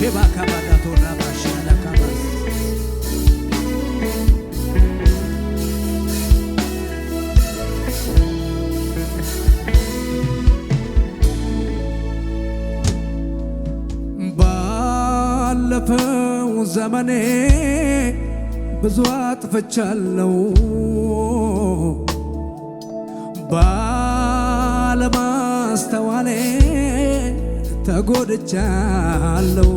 ከባዳቶራ ባሻላ ካባስ ባለፈው ዘመኔ ብዙ አጥፍቻለሁ ባለማስተዋሌ ተጎድቻለሁ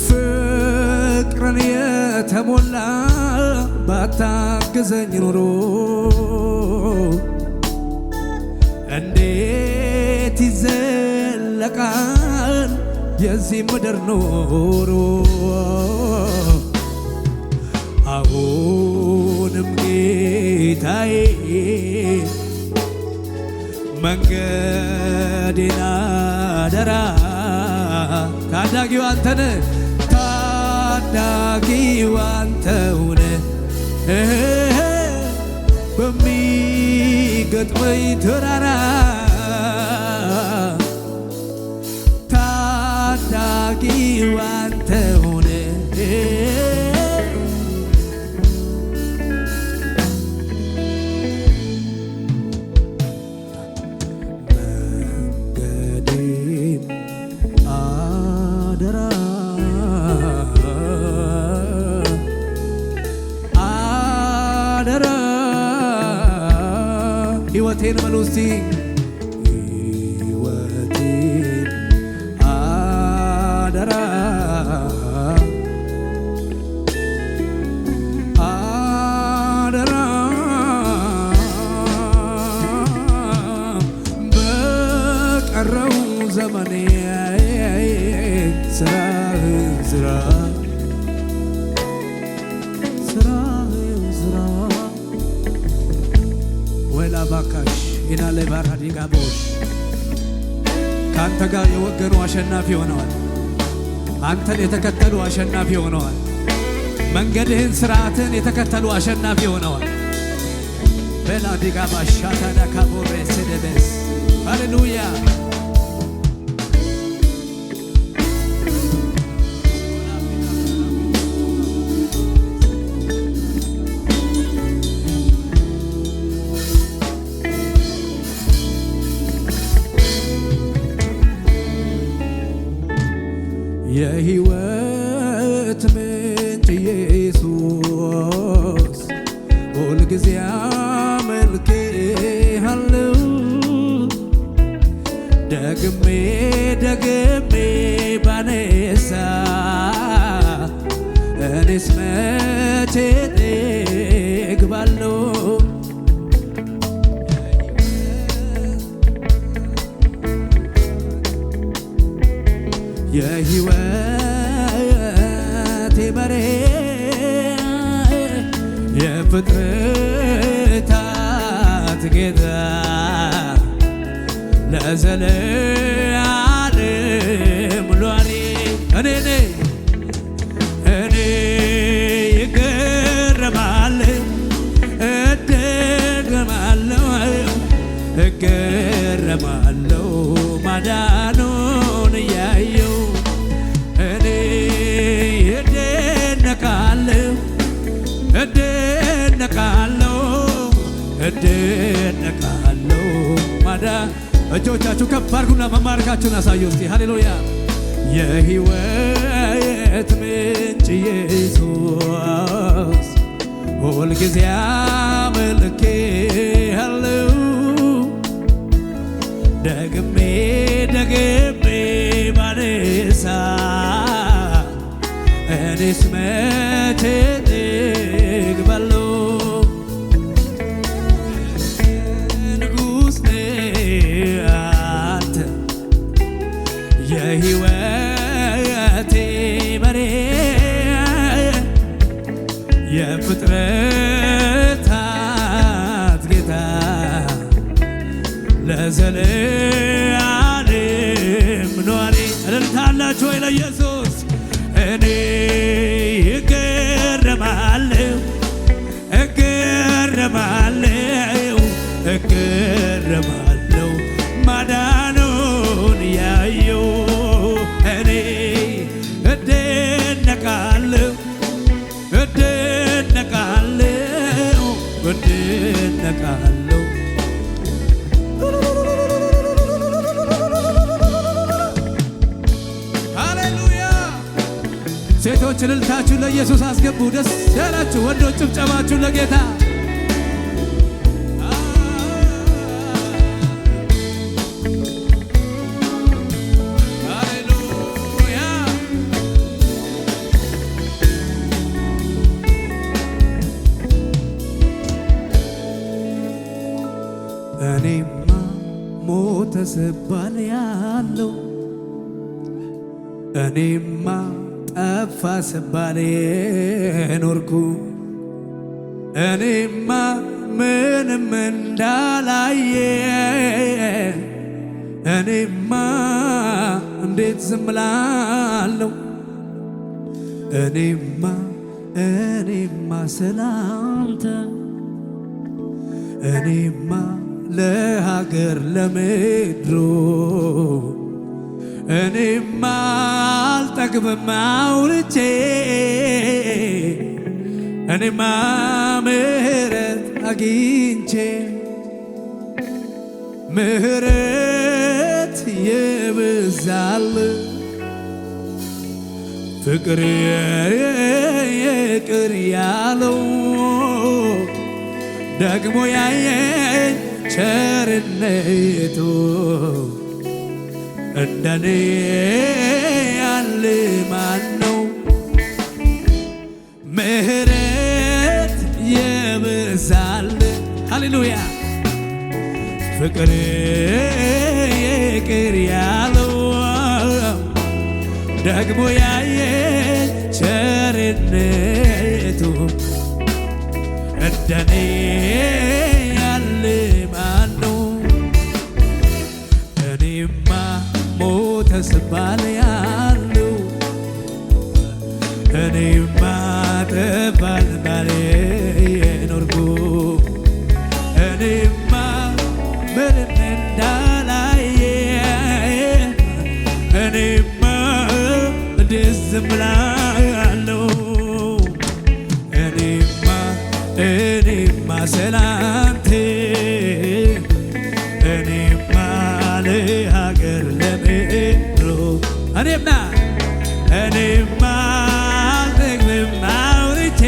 ፍቅርን የተሞላ ባታግዘኝ ኖሮ እንዴት ይዘለቃል የዚህ ምድር ኑሮ አሁንም ጌታዬ መንገዴን አደራ ታዳጊው አንተነ ታዳጊው አንተውነ በሚገጥመኝ ተራራ ታዳጊው አንተውነ ሕይወቴን በሉ እስቲ ሕይወቴን አደራ አደራ በቀረው ዘመኔ ስራህን ስራ ባካሽ ኢናለ ባራዲ ጋቦሽ ካንተ ጋር የወገኑ አሸናፊ ሆነዋል። አንተን የተከተሉ አሸናፊ ሆነዋል። መንገድህን ስርዓትን የተከተሉ አሸናፊ ሆነዋል። በላዲ ጋባሽ ሻታዳ ካቦሬ ሰደበስ ሃሌሉያ የሕይወት ምንጭ ኢየሱስ ሁልጊዜ አመልክሃለሁ ደግሜ ደግሜ ባነሳ እኔስ መቼ እጠግባለሁ የሕይወቴ መሬት የፍጥረታት ጌታ ለዘለዓለም ኗሪ እኔ እገረማለሁ እገረማለሁ ማዳኑን እያየሁ እኔ እደነቃለሁ ማዳን እጆቻችሁ ከፍ አድርጉና መማረካችሁን አሳዩ እስቲ ሃሌሉያ የሕይወት ምንጭ ኢየሱስ ሁልጊዜ አመልክሃለሁ ደግሜ ባነሳ እኔስ መቼ እጠግባለሁ ንጉሥ ነህ አንተ የሕይወቴ መሬት የፍጥረታት ጌታ ለዘለዓለም ኗሪ እልልታላችሁ ወይ ለኢየሱስ እኔ እገረማለሁ ማዳኑን ያየው እኔ እደነቃለሁ እደነቃለሁ እደነቃለሁ። ሃሌሉያ! ሴቶች እልልታችሁን ለኢየሱስ አስገቡ። ደስ ያላችሁ ወንዶች ጭብጨባችሁን ለጌታ። ሃሌሉያ! እኔማ ሞተ ስባል ያለው እኔማ ጠፋ ስባል ኖርኩ እኔማ ምንም እንዳላየ እኔማ እንዴት ዝም እላለሁ እኔማ ስላንተ እኔማ ለሀገር ለምድሩ እኔማ አልጠግብም አውርቼ እኔማ ምሕረት አግኝቼ ምሕረት ይብዛል ፍቅር ይቅር ያለው ደግሞ ያየኝ ቸርነቱ እንደኔ ያለ ማነው? ምሕረት ይብዛል ሃሌሉያ ፍቅር ይቅር ያለው ደግሞ ያየኝ ቸርነቱ እንደኔ ያለ ማነው? እኔማ ሞተ ስባል ያለው እኔማ ጠፋ ስባል ኖርኩ እኔማ ምንም እንዳላየ እኔማ እንዴት ዝም እላለሁ እኔማ ስላንተ እኔማ ለሀገር ለምድሩ እኔማ አልጠግብም አውርቼ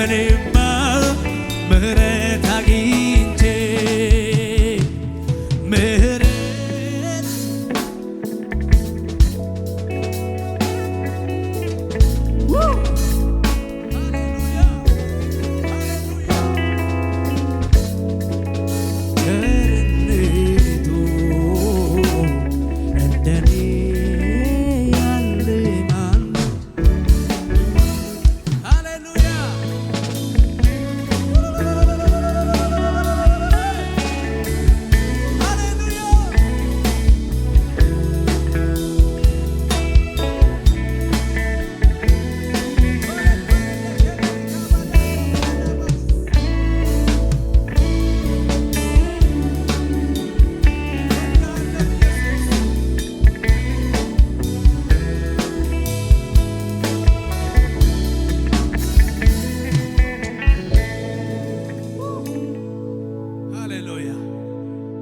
እኔማ ምሕረት አግኝቼ ምሕረት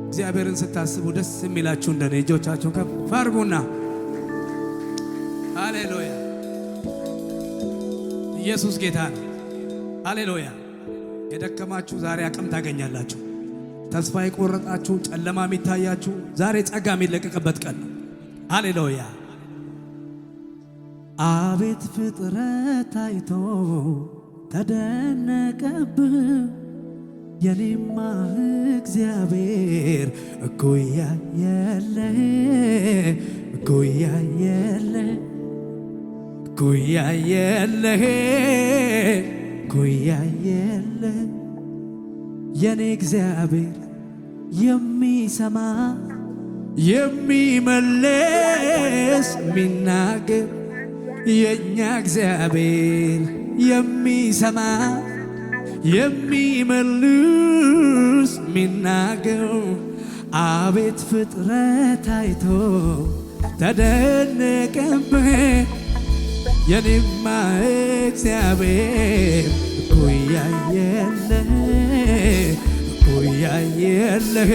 እግዚአብሔርን ስታስቡ ደስ የሚላችሁ እንደኔ እጆቻችሁን ከፍ አድርጉና ሃሌሉያ ኢየሱስ ጌታ ነው። ሃሌሉያ የደከማችሁ ዛሬ አቅም ታገኛላችሁ። ተስፋ የቆረጣችሁ ጨለማ የሚታያችሁ ዛሬ ጸጋ የሚለቀቅበት ቀን ነው። ሃሌሉያ አቤት ፍጥረት አይቶ ተደነቀብህ የኔማ እግዚአብሔር እኩያ የለህ እኩያ የለህ እኩያ የለህ እኩያ የለህ የኔ እግዚአብሔር የሚሰማ የሚመልስ የሚናገር የኛ እግዚአብሔር የሚሰማ የሚመልስ ሚናገር አቤት ፍጥረት አይቶ ተደነቀብህ የኔማ እግዚአብሔር እኩያ የለህ እኩያ የለህ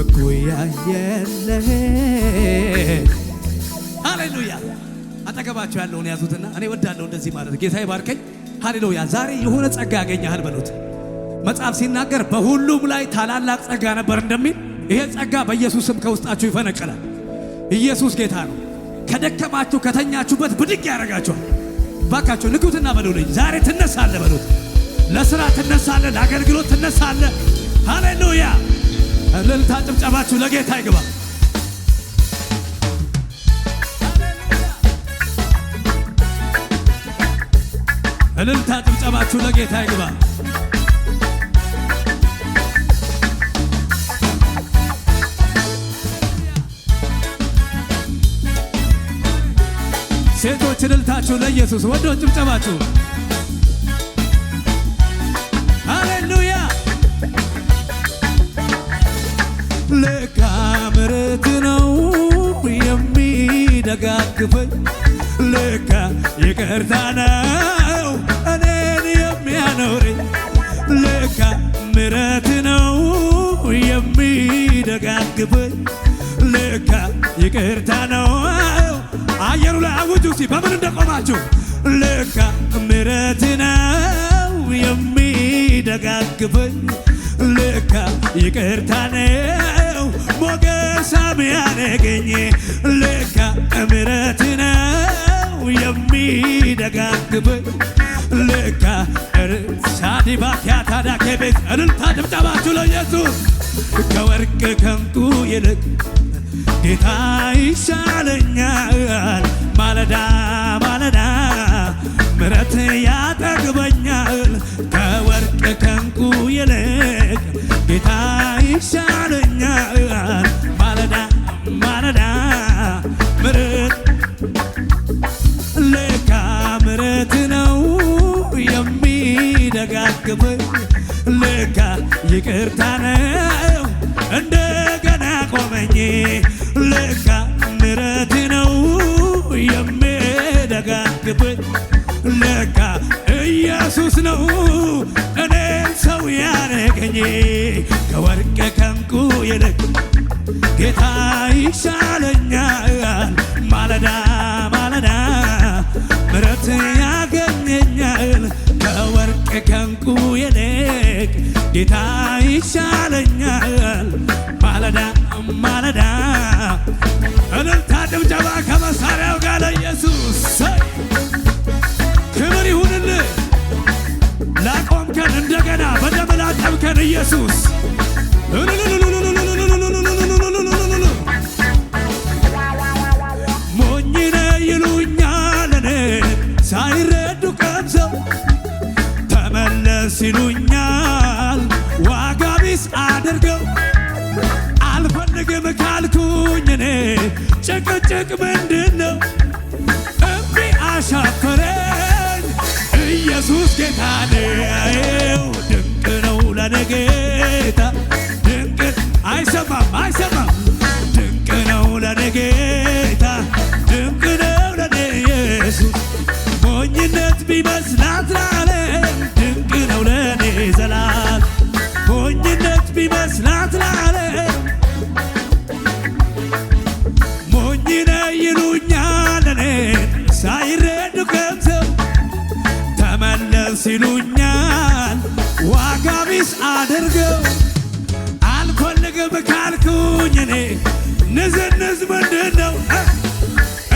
እኩያ የለህ። ሃሌሉያ። አጠገባቸው ያለውን ያዙትና እኔ ወዳለሁ እንደዚህ ማለት ጌታ ይባርከኝ። ሃሌሉያ። ዛሬ የሆነ ጸጋ ያገኛል በሉት። መጽሐፍ ሲናገር በሁሉም ላይ ታላላቅ ጸጋ ነበር እንደሚል ይሄ ጸጋ በኢየሱስም ከውስጣችሁ ይፈነቀላል። ኢየሱስ ጌታ ነው። ከደከማችሁ ከተኛችሁበት ብድግ ያደርጋችኋል። ባካችሁ ንኩትና በሉልኝ ዛሬ ትነሳለህ በሉት። ለሥራ ትነሳለህ፣ ለአገልግሎት ትነሳለህ። ሃሌሉያ። እልልታ ጭብጨባችሁ ለጌታ ይግባ። እልልታ ጭብጨባችሁ ለጌታ ይግባ። ሴቶች እልልታችሁ ለኢየሱስ፣ ወንዶች ጭብጨባችሁ። ሃሌሉያ። ለካ ምሕረት ነው የሚደጋግፈኝ፣ ለካ ይቅርታ ነው እኔን የሚያኖረኝ፣ ለካ ምሕረት ነው የሚደጋግፈኝ፣ ለካ ይቅርታ ነው። አየሩ ላይ አውጁ እስቲ በምን እንደቆማችሁ። ለካ ምሕረት ነው የሚደጋግፈኝ፣ ለካ ይቅርታ ነው ሞገሳም ያነገኝ፣ ለካ ምሕረት ነው የሚደጋግፈኝ፣ ለካ ሳዲባት ያታዳከ ቤት እልልታ ድብጨባችሁ ለኢየሱስ። ከወርቅ ከንቱ ይልቅ ጌታ ይሻለኛል፣ ማለዳ ማለዳ ምሕረት ያጠግበኛል። ከወርቅ ከንቱ ይልቅ ጌታ ይሻለኛል፣ ማለዳ ማለዳ ምሕረት ለካ ምሕረት ነው የሚደጋግፈኝ፣ ለካ ይቅርታ ነው እንደገና ቆመኝ፣ ለካ ምሕረት ነው የሚደጋግፈኝ፣ ለካ ኢየሱስ ነው እኔን ሰው ያረገኝ። ከወርቅ ከዕንቁ ይልቅ ጌታ ይሻለኛል፣ ማለዳ ማለዳ ምሕረት ያገኘኛል። ከወርቅ ከዕንቁ ይልቅ ጌታ ይሻለኛል፣ ማለዳ ማለዳ። እልልታ ጭብጨባ ከመሳሪያው ጋር ለኢየሱስ ክብር ይሁንልህ። ላቆምከን እንደገና በደም ላጠብከን ኢየሱስ ሞኝ ነህ ይሉኛል እኔን ሳይረዱ ቀምሰው፣ ተመለስ ይሉኛል ዋጋ ቢስ አድርገው። አልፈልግም ካልኩኝ እኔ ጭቅጭቅ ምንድነው? እምቢ አሻፈረኝ ኢየሱስ ጌታ ነው። ድንቅ ነው ለኔ ጌታ ድንቅ። አይሰማም አይሰማም። ድንቅ ነው ለኔ ጌታ ድንቅ ነው ለኔ ኢየሱስ። ሞኝነት ቢመስላት ለዓለም ድንቅ ነው ለኔ ዘላለም። ሞኝነት ቢመስላት ለዓለም ሞኝ ነህ ይሉኛል እኔን ሳይረዱ ቀምሰው፣ ተመለስ ይሉኛል ዋጋ ቢስ አድርገው። አልፈልግም ካልኩኝ እኔ ንዝንዝ ምንድነው?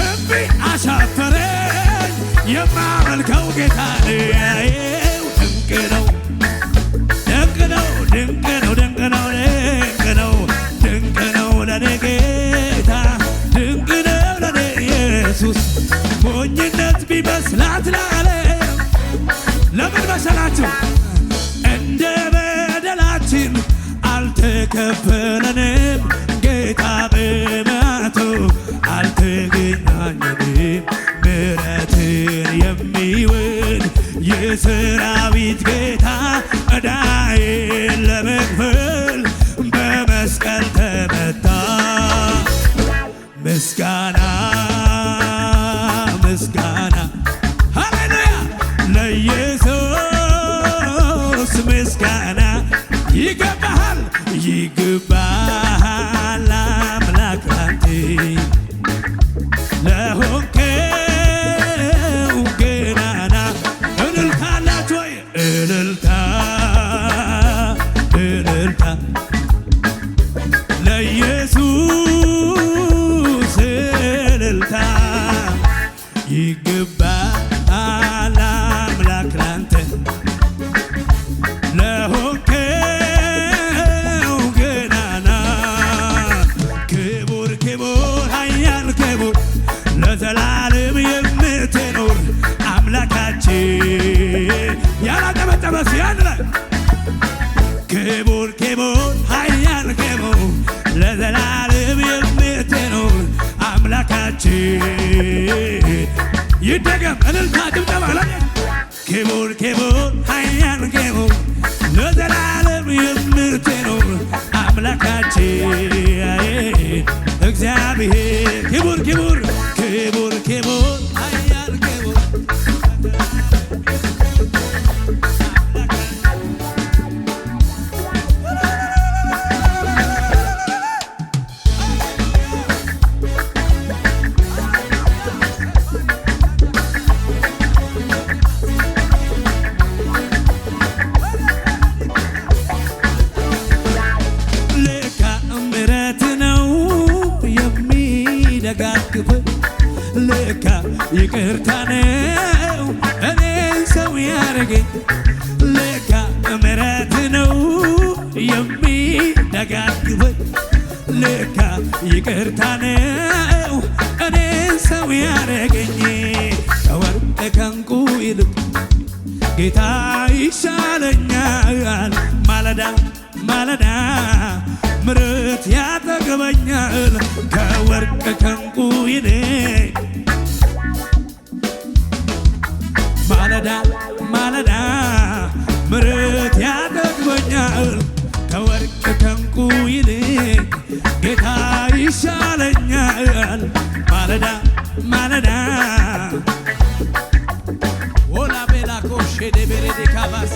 እምቢ አሻፈረኝ የማመልከው ጌታ ነው። ድንቅ ነው ድንቅ ነው ድንቅ ነው ድንቅ ነው ድንቅ ነው ድንቅ ነው ለኔ ጌታ ድንቅ ነው ለኔ ኢየሱስ። ሞኝነት ቢመስላት ለዓለም ለምን መሰላችሁ? እንደ በደላችን አልተከፈለንም፣ ጌታ በመዓቱ አልተገናኘንም። ምሕረትን የሚውል የሰራዊት ጌታ ዕዳዬን ለመክፈል በመስቀል ምስጋና ምስጋና ሃሌሉያ ለኢየሱስ ምስጋና ይገባሃል ይገባሃል አምላክ ላንተ ለሆንከው ገናና እልልታ አላችሁ ወይ እልልታ እልልታ ለኢየሱስ እልልታ ይገባሃል አምላክ ላንተ ለሆንከው ገናና ክቡር ክቡር ኃያል ክቡር ለዘላለም የምትኖር አምላካችን ያላጠበጠበስ ያን ላይ ክቡር ክቡር ኃያል ክቡር ለዘላለም የምትኖር አምላካችን ይደገም እልልታ ጭብጨባ ክቡር ክቡር ኃያል ክቡር ለዘላለም የምትኖር አምላካችን እግዚአብሔር ክቡር ክቡር ክቡር ክቡር ኃያል ክቡር ለካ ይቅርታ ነው እኔን ሰው ያረገኝ ለካ ምሕረት ነው የሚደጋግፈኝ ለካ ይቅርታ ነው እኔን ሰው ያረገኝ ከወርቅ ከዕንቁ ይልቅ ጌታ ይሻለኛል ማለዳ ማለዳ ምሕረት ያጠግበኛል ከወርቅ ከዕንቁ ይልቅ ማለዳ ማለዳ ምሕረት ያጠግበኛል ከወርቅ ከዕንቁ ይልቅ ጌታ ይሻለኛል ማለዳ ማለዳ ወላ ቤላ ኮሼ ደበሬ ካባስ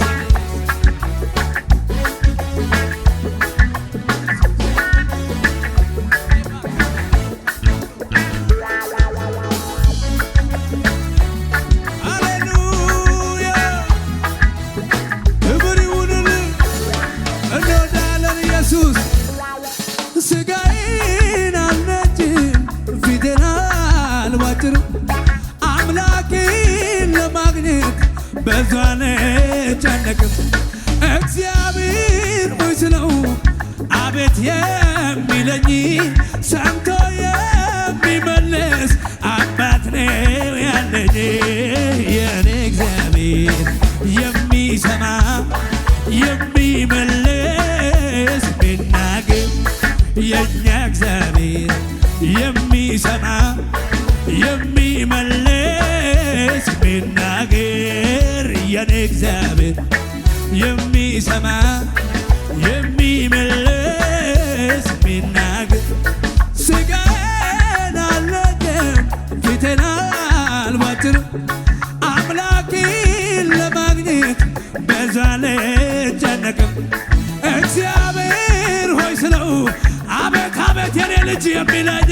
አምላኬን ለማግኘት በዛ አልጨነቅም እግዚአብሔር ሆይ ስለው አቤት የሚለኝ ሰምቶ የሚመልስ አባት ነው ያለኝ የኔ እግዚአብሔር የሚሰማ የሚመልስ ቢናገር የኛ እግዚአብሔር የሚሰማ የሚመልስ ቢናገር የኔ እግዚአብሔር የሚሰማ የሚመልስ ቢናገር ሥጋዬን አልለቅም ፊቴን አልቧጥርም አምላኬን ለማግኘት በዛ አልጨነቅም እግዚአብሔር ሆይ ስለው አቤት አቤት የኔ ልጅ የሚለኝ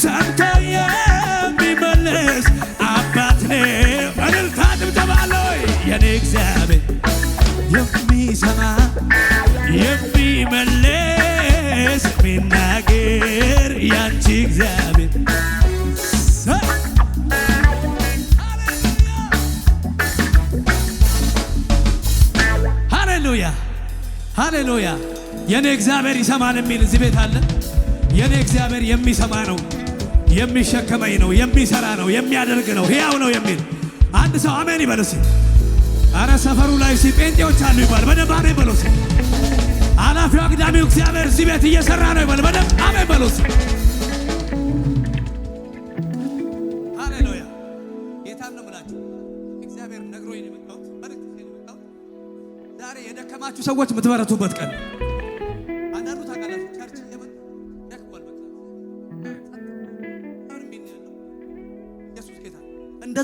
ሰምቶ የሚመልስ አባት ነው እልልታ ጭብጨባ አለው የኔ እግዚአብሔር የሚሰማ የሚመልስ ቢናገር ያንቺ እግዚአብሔር ሃሌሉያ ሃሌሉያ የኔ እግዚአብሔር ይሰማል የሚል እዚህ ቤት አለ የኔ እግዚአብሔር የሚሰማ ነው የሚሸከመኝ ነው የሚሰራ ነው የሚያደርግ ነው ሕያው ነው የሚል አንድ ሰው አሜን ይበል እስኪ አረ ሰፈሩ ላይ ጴንጤዎች አሉ ይባል በደንብ አሜን በሉ እስኪ ኃላፊው አግዳሚው እግዚአብሔር እዚህ ቤት እየሰራ ነው ይባል በደንብ አሜን በሉ እስኪ ሃሌሉያ ጌታን ነው የምላችሁ እግዚአብሔር ነግሮኝ ነው የመጣሁት መልእክት ነው የመጣሁት ዛሬ የደከማችሁ ሰዎች የምትበረቱበት ቀን አንዳንዱ ታውቃላችሁ ቸርች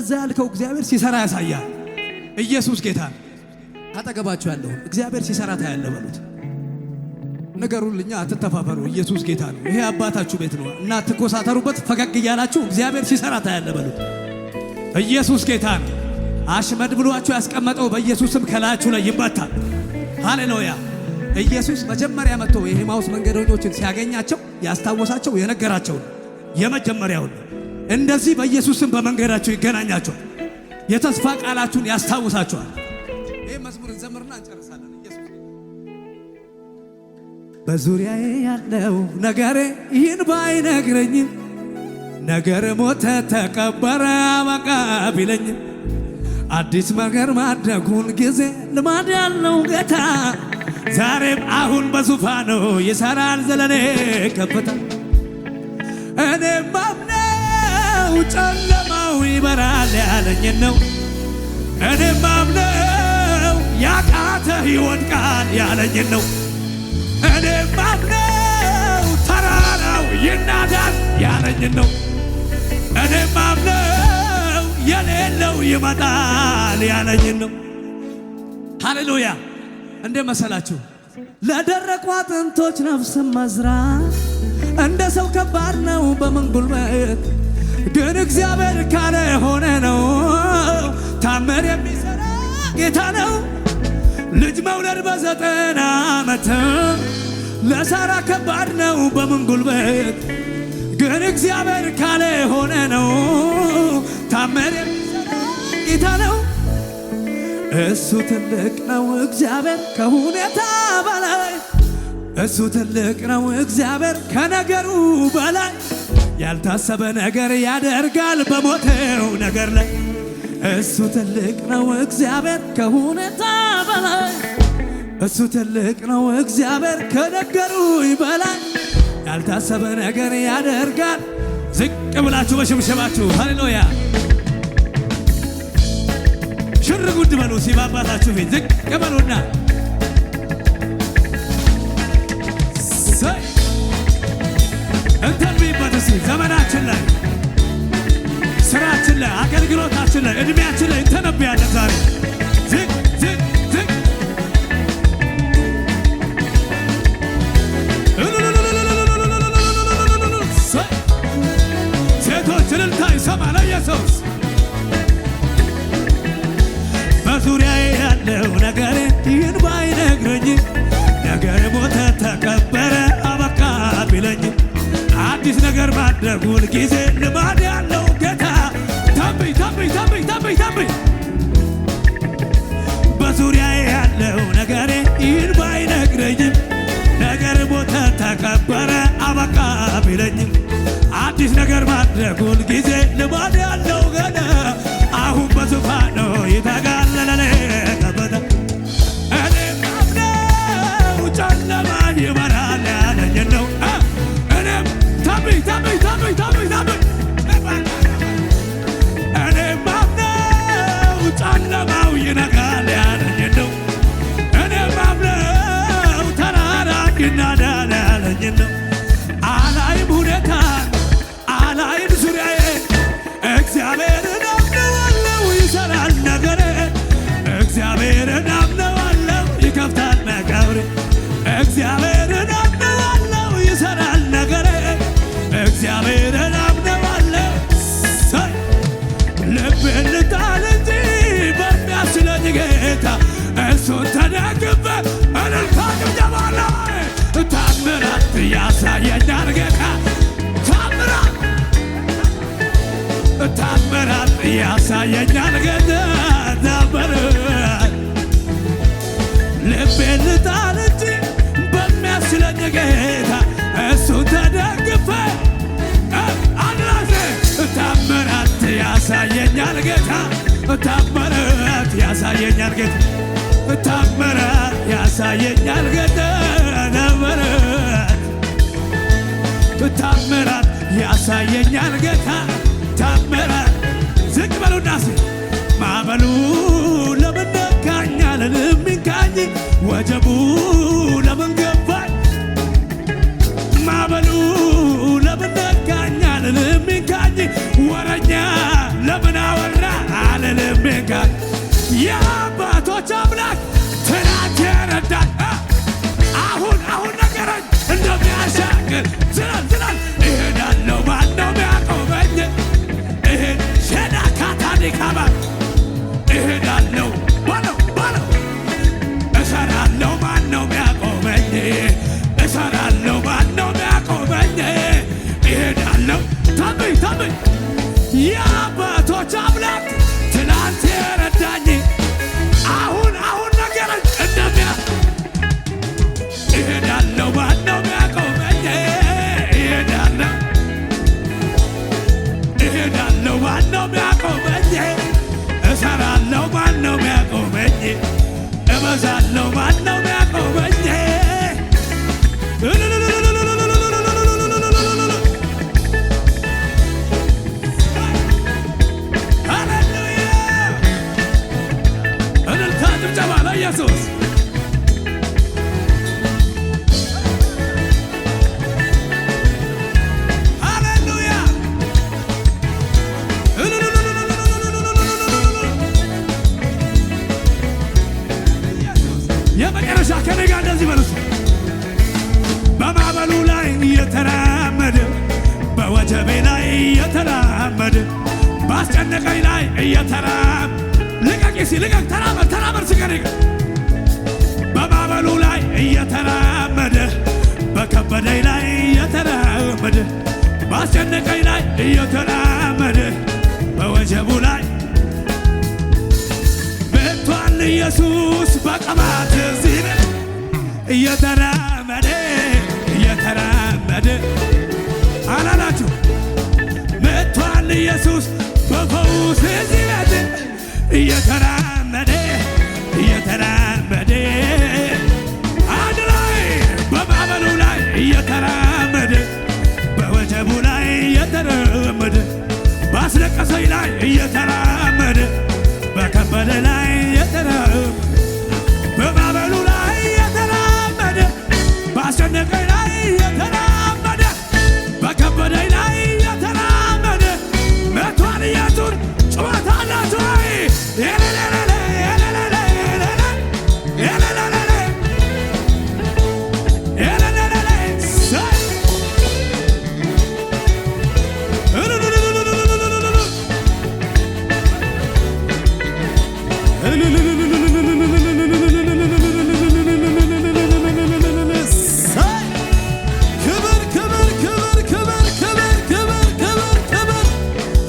እንደዛ ያልከው እግዚአብሔር ሲሰራ ያሳያል። ኢየሱስ ጌታ ነው። አጠገባችሁ ያለው እግዚአብሔር ሲሰራ ታያለ በሉት። ንገሩልኛ፣ አትተፋፈሩ። ኢየሱስ ጌታ ነው። ይሄ አባታችሁ ቤት ነው እና አትኮሳተሩበት። ፈገግ እያላችሁ እግዚአብሔር ሲሰራ ታያለ በሉት። ኢየሱስ ጌታ ነው። አሽመድ ብሏችሁ ያስቀመጠው በኢየሱስም ከላያችሁ ላይ ይመታል። ሃሌሉያ። ኢየሱስ መጀመሪያ መጥቶ የኤማሁስ መንገደኞችን ሲያገኛቸው ያስታወሳቸው የነገራቸው የመጀመሪያው እንደዚህ በኢየሱስም በመንገዳቸው ይገናኛቸዋል። የተስፋ ቃላችሁን ያስታውሳቸዋል። ይሄ መዝሙር እንዘምርና እንጨርሳለን። ኢየሱስ በዙሪያዬ ያለው ነገሬ ይህን ባይነግረኝም ነገር ሞተ ተቀበረ በቃ ቢለኝም አዲስ ነገር ማድረጉን ጊዜ ልማድ ያለው ጌታ ዛሬም አሁን በዙፋኑ ይሰራል ዘለኔ ከፍታ። እኔ ማምነው ጨለማው ይበራል ያለኝን ነው። እኔ ማምነው ያቃተህ ይወድቃል ያለኝን ነው። እኔ ማምነው ተራራው ይናዳል ያለኝን ነው። እኔ ማምነው የሌለው ይመጣል ያለኝን ነው። ሃሌሉያ። እንደ መሰላችሁ ለደረቁ አጥንቶች ነፍስን መዝራት እንደ ሰው ከባድ ነው በምን ጉልበት፣ ግን እግዚአብሔር ካለ ሆነ ነው። ታምር የሚሰራ ጌታ ነው። ልጅ መውለድ በ90 ዓመት ለሳራ ከባድ ነው በምን ጉልበት፣ ግን እግዚአብሔር ካለ ሆነ ነው። ታምር የሚሰራ ጌታ ነው። እሱ ትልቅ ነው እግዚአብሔር ከሁኔታ በላይ፣ እሱ ትልቅ ነው እግዚአብሔር ከነገሩ በላይ። ያልታሰበ ነገር ያደርጋል በሞተው ነገር ላይ። እሱ ትልቅ ነው እግዚአብሔር ከሁኔታ በላይ፣ እሱ ትልቅ ነው እግዚአብሔር ከነገሩ በላይ። ያልታሰበ ነገር ያደርጋል። ዝቅ ብላችሁ በሽምሸማችሁ ሃሌሉያ ሽር ጉድ በሉ። ሲባባታችሁ ፊት ዝቅ በሉና እንተንብይበት እስኪ። ዘመናችን ላይ፣ ስራችን ላይ፣ አገልግሎታችን ላይ፣ እድሜያችን ላይ እንተነብያለን ዛሬ። ዝቅ ዝቅ ዝቅ ሴቶች እልልታ ይሰማ ለኢየሱስ። በዙሪያዬ ያለው ነገሬ ይህን ባይነግረኝም ነገር ሞተ ተቀበረ አበቃ ቢለኝም አዲስ ነገር ማድረጉን ጊዜ ልማድ ያለው ጌታ ታምኝ ታምኝ ታምኝ ታምኝ ታምኝ። በዙሪያዬ ያለው ነገሬ ይህን ባይነግረኝም ነገር ሞተ ተቀበረ አበቃ ቢለኝም አዲስ ነገር ማድረጉን ጊዜ ልማድ ያለው ጌታ አሁን በዙፋኑ ይተጋለለ ከበደ። እኔ ማምነው ጨለማ ይበራል ያለኝን ነው። እኔም ታምኝ ታምኝ ታምኝ ታምኝ ታምኝ። እኔ ማምነው ጨለማው ይነጋል ያለኝን ነው። እኔ ማምነው ተራራ ይናዳል ያለኝን ነው። አላይም ሁኔታ አላይም ዙሪያዬ እግዚአብሔርን አምነዋለሁ ይሰራል ነገሬ። እግዚአብሔርን አምነዋለሁ ይከፍታል መቃብሬ። እግዚአብሔርን አምነዋለሁ ይሰራል ነገሬ። እግዚአብሔርን አምነዋለሁ። ልቤን ልጣል እንጂ በሚያስችለኝ ጌታ እሱን ተደግፌ እልልታ ጭብጨባ ላይ ታምራት ያሳየኛል ጌታ። ታምራት ያሳየኛል ጌታ። ታምራት ልቤን ልጣል እንጂ በሚያስችለኝ ጌታ እሱን ተደግፌ አድራሴ ታምራት ያሳየኛል ጌታ። ታምራት ያሳየኛል ጌታ። ታምራት ያሳየኛል ጌታ። ታምራት ያሳየኛል ጌታ። ታምራት ዝቅ በሉና ማዕበሉ ለምን ነካኝ አልልም ይንካኝ። ወጀቡ ለምን ገባኝ። ማዕበሉ ለምን ነካኝ አልልም ይንካኝ። ወረኛ ለምን አወራ ያደርጋል። የአባቶች አምላክ ትናንት የረዳኝ አሁን ነገረኝ እንደሚያሻግር ዝላል እሄዳለሁ ማነው ሚያቆመኝ? ሸዳ ካታኒ ካባል እሄዳለሁ ባለው እሰራለሁ ማነው ሚያቆመኝ? እሰራለሁ ማነው ሚያቆመኝ? እሄዳለሁ ታምኝ የአባቶች አምላክ ትናንት የረዳኝ አሁን ነገረኝ እሄዳለሁ ማነው ሚያቆመኝ? እሄዳለሁ ማነው ሚያቆመኝ? እሰራለሁ ማነው ሚያቆመኝ? እበዛለሁ ማነው ሚያቆመኝ? ሃሌሉያ! እልልታ ጭብጨባ ለኢየሱስ። የመጨረሻ ከኔ ጋር እንደዚህ በሉት። በማዕበሉ ላይ እየተራመደ በወጀቤ ላይ እየተራመደ ባስጨነቀኝ ላይ ልቀቅ ተራመድ ስቀር በማዕበሉ ላይ እየተራመደ በከበደኝ ላይ እየተራመደ ባስጨነቀኝ ላይ እየተራመደ በወጀቡ ላይ መጥቷል ኢየሱስ በቅባት እዚህ እየተራመደ አላላችሁ መጥቷል ኢየሱስ በፈውስ እዚህ ቤት እየተራመደ አንድ ላይ በማዕበሉ ላይ እየተራመደ በወጀቡ ላይ እየተራመደ ባስለቀሰኝ ላይ እየተራመደ በከበደ ላይ በማዕበሉ ላይ የተራመደ ባስጨነቀኝ ላይ የተራመደ በከበደኝ ላይ የተራመደ መቷል ኢየሱስ ጩኸት አላችሁ ወይ?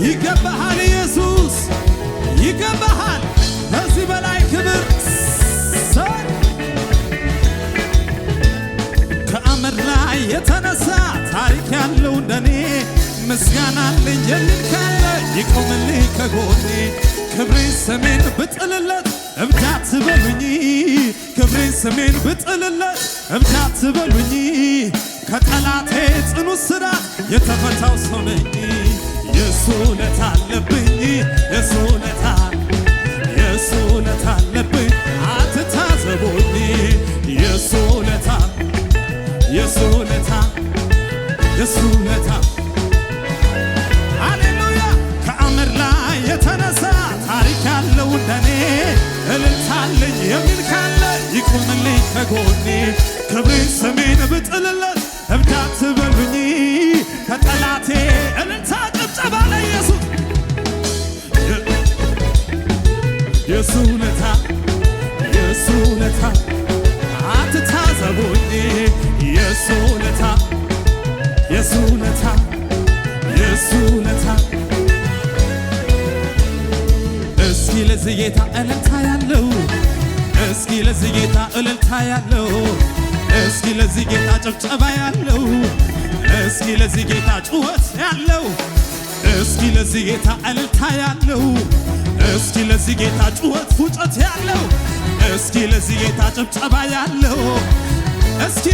ይገባሃል ኢየሱስ ይገባሃል። ከዚህ በላይ ክብር ከአመድ ላይ የተነሳ ታሪክ ያለው እንደኔ ምስጋና አለኝ የሚል ካለ ይቆምልኝ ከጎኔ። ክብሬን ስሜን ብጥልለት እብድ አትበሉኝ፣ ክብሬን ስሜን ብጥልለት እብድ አትበሉኝ። ከጠላቴ ጽኑ እስራት የተፈታው ሰው ነኝ። የሱ ውለታ አለብኝ የሱ ውለታ አለብኝ አትታዘቡኝ። የሱ ውለታ ሃሌሉያ። ከአመድ ላይ የተነሳ ታሪክ ያለው እንደኔ እልልታለኝ የሚል ካለ ይቁምልኝ ከጎኔ። ክብሬን ስሜን ብጥልለት እብድ አትበሉኝ። ከጠላቴ እልልታ ጭብጨባ ለኢየሱስ የሱ ውለታ አትታዘቡኝ። የሱ ውለታ እስኪ ለዚህ ጌታ እልልታ ያለው እስኪ ለዚህ ጌታ እልልታ ያለው እስኪ ለዚህ ጌታ ጭብጨባ ያለው እስኪ ለዚህ ጌታ ጩኸት ያለው እስኪ ለዚህ ጌታ እልልታ ያለው እስኪ ለዚህ ጌታ ጩኸት ፉጨት ያለው እስኪ ለዚህ ጌታ ጭብጨባ ያለው እስኪ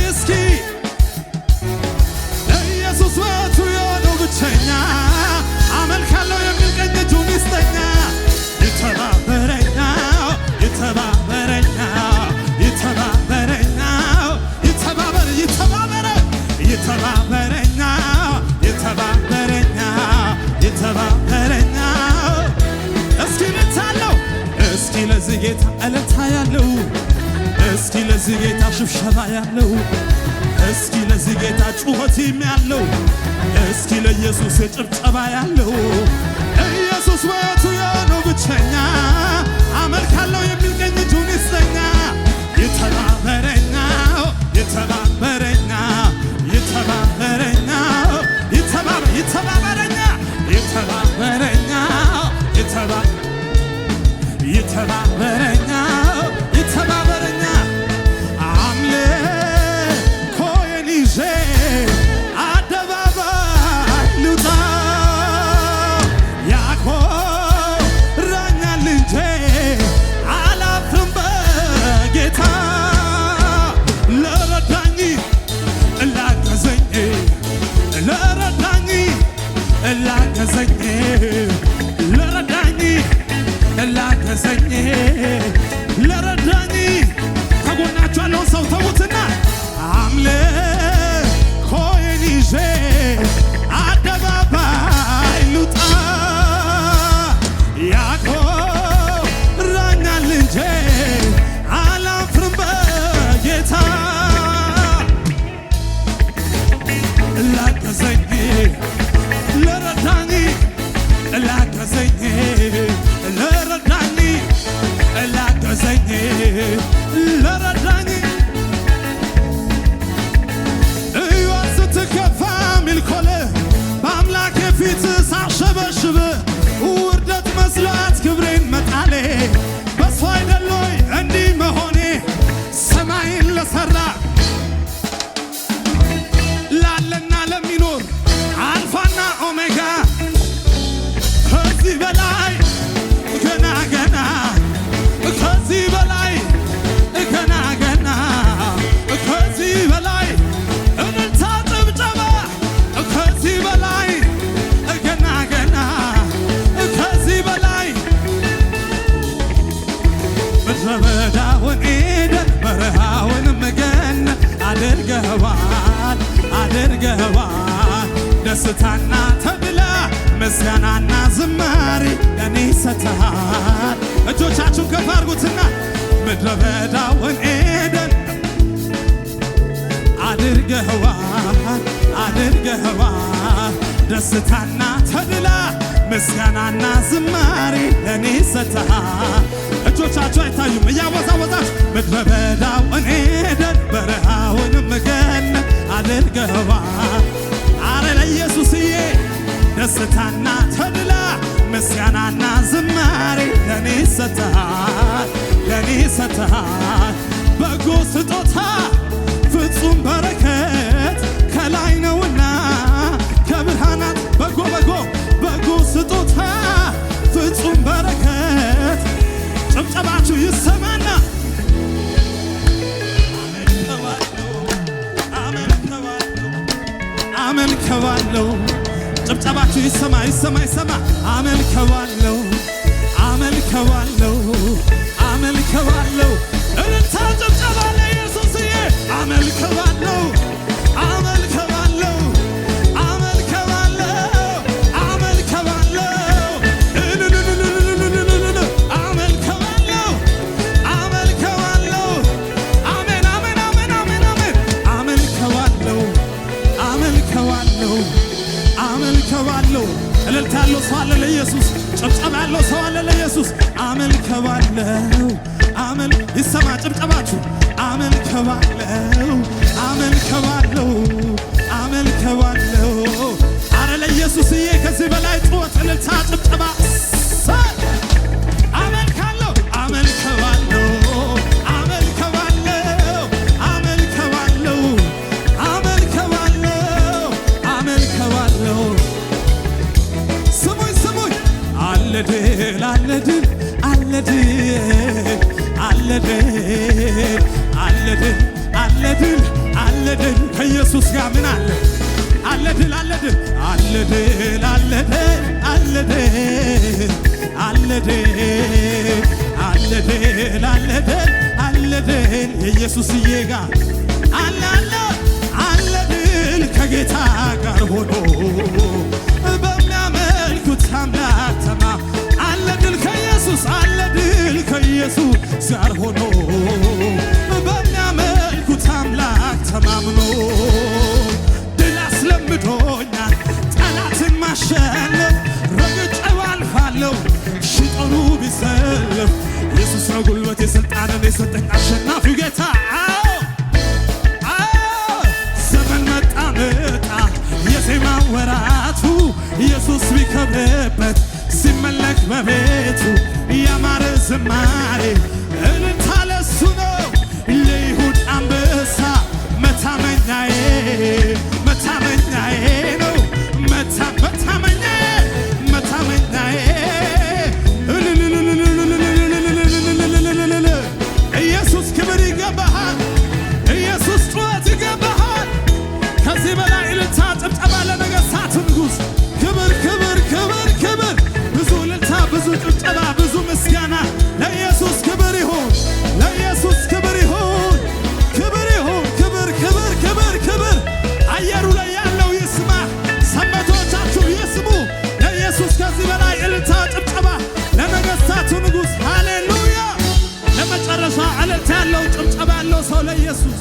ለኢየሱስ ወቱ የሆነው ብቸኛ አመልካለሁ የሚል ቀኝ እጁን ይስጠኛ። የተባበረኛ እስኪ ልታለው ጌታ ሽብሸባ ያለው እስኪ ለዚህ ጌታ ጩኸትም ያለው እስኪ ለኢየሱስ ጭብጨባ ያለው ኢየሱስ ወቱ የሆነው ብቸኛ አመልካለሁ የሚል ቀኝ እጁን ይስጠኛ ይተባበረኛ ይተባበረኛ ይተባበረኛ ይተባበረኛ ይተባበረኛ ይተባበረኛ ይተባበረኛ አምልኮዬን ይዤ አደባባይ ልውጣ ያኮራኛል እንጂ አላፍርም በጌታ ለረዳኝ ላገዘኝ ለረዳኝ ላገዘኝ ለረዳኝ ላገዘኝ ለረዳኝ ከጎናችሁ ያለውን ሰው ተዉትና አምልኮዬን ይዤ አደባባይ ልውጣ ያኮራኛል እንጂ አላፍርም በጌታ ላገዘኝ ለረዳኝ ላገዘኝ ለረዳኝ ላገዘኝ ለረዳኝ እዩዋት ስትከፋ ሚልኮል በአምላኬ ፊት ሳሸበሽብ ውርደት መስሏት ክብሬን መጣሌ በሷ አይደል ወይ እንዲህ መሆኔ ሰማይን ለሠራ ላለና ለሚኖር አልፋና ኦሜጋ ከዚህ በላይ ገና ገና ከዚህ በላይ ገና ገና ከዚህ በላይ እልልታ ጭብጨባ ከዚህ በላይ ገና ገና ከዚህ በላይ ምድረ በዳውን ኤደን በረሃውንም ገነት አድርገዋል አድርገዋል ደስታና ተድላ ምስጋናና ዝማሬ ለኔ ሰጥተሃል እጆቻችሁን ከፍ አድርጉትና ምድረ በዳውን ኤደን አድርገዋል አድርገዋል ደስታና ተድላ ምስጋናና ዝማሬ ለኔ ሰጥተሃል እጆቻችሁ አይታዩም እያወዛወዛችሁ ምድረ በዳውን ኤደን በረሃውንም ገነት አድርገዋል አረ ለኢየሱስዬ ደስታና ተድላ ምስጋናና ዝማሬ ለኔ ሰጥተሃል ለኔ ሰጥተሃል በጎ ስጦታ ፍጹም በረከት ከላይ ነውና ከብርሃናት በጎ ስጦታ ፍጹም በረከት ጭብጨባችሁ ይሰማና አመልከዋለሁ ጭብጨባችሁ ይሰማ ይሰማ ይሰማ አመልከዋለሁ አመልከዋለሁ አመልከዋለሁ እልልታ ጭብጨባ ለኢየሱስዬ አመልከዋለሁ አመልከዋለሁ አመልከዋለሁ አመልከዋለሁ አመልከዋለሁ አመልከዋለሁ አሜን አሜን አሜን አሜን አሜን አመልከዋለሁ አመልከዋለሁ አመልከዋለሁ እልልታ ያለው ሰው አለ ለኢየሱስ ጭብጨባ ያለው ሰው አለ ለኢየሱስ አመልከዋለሁ ይሰማ ጭብጨባችሁ አመልከዋለሁ አመልከዋለሁ አመልከዋለሁ አረ ለኢየሱስዬ ከዚህ በላይ ጩኸት እልልታ ጭብጨባ አመልካለሁ አመልከዋለሁ አመልከዋለሁ አመልከዋለሁ አመልከዋለሁ አመልከዋለሁ ስሙኝ ስሙኝ አለ ድል አለ ድል አለ ድል አለ ድል አለ ድል አለ ድል አለ ድል ከኢየሱስ ጋር ምን አለ አለ ድል አለ ድል አለ ድል አለ ድል አለ ድል አለ ድል አለ ድል አለ ድል አለ ድል የኢየሱስዬ ጋር አለ አለ አለ ድል ከጌታ ጋር ሆኖ በሚያመልኩት አምላክ ተማ አለ ድል ከኢየሱስ አለ ድል ከኢየሱስ ጋር ሆኖ በሚያመልኩት በቤቱ ያማረ ዝማሬ እልልታ ለሱ ነው። ለይሁዳ አንበሳ መታመኛዬ መታመኛዬ ነው መታመኛዬ ኢየሱስ ክብር ይገባሃል። ኢየሱስ ጩኸት ይገባሃል። ከዚህ በላይ እልልታ ጭብጨባ ለነገሥታቱ ንጉሥ ክብር ክብር ክብር ክብር ብዙ እልልታ ብዙ ጭብጨባ ብዙ ምስጋና ለኢየሱስ ክብር ይሁን። ለኢየሱስ ክብር ይሁን። ክብር ይሁን። ክብር ክብር ክብር ክብር አየሩ ላይ ያለው ይስማ። ሰንበቶቻችሁ ይስሙ። ለኢየሱስ ከዚህ በላይ እልልታ ጭብጨባ ለነገሥታቱ ንጉሥ ሃሌሉያ። ለመጨረሻ እልልታ ያለው ጭብጨባ ያለው ሰው ለኢየሱስ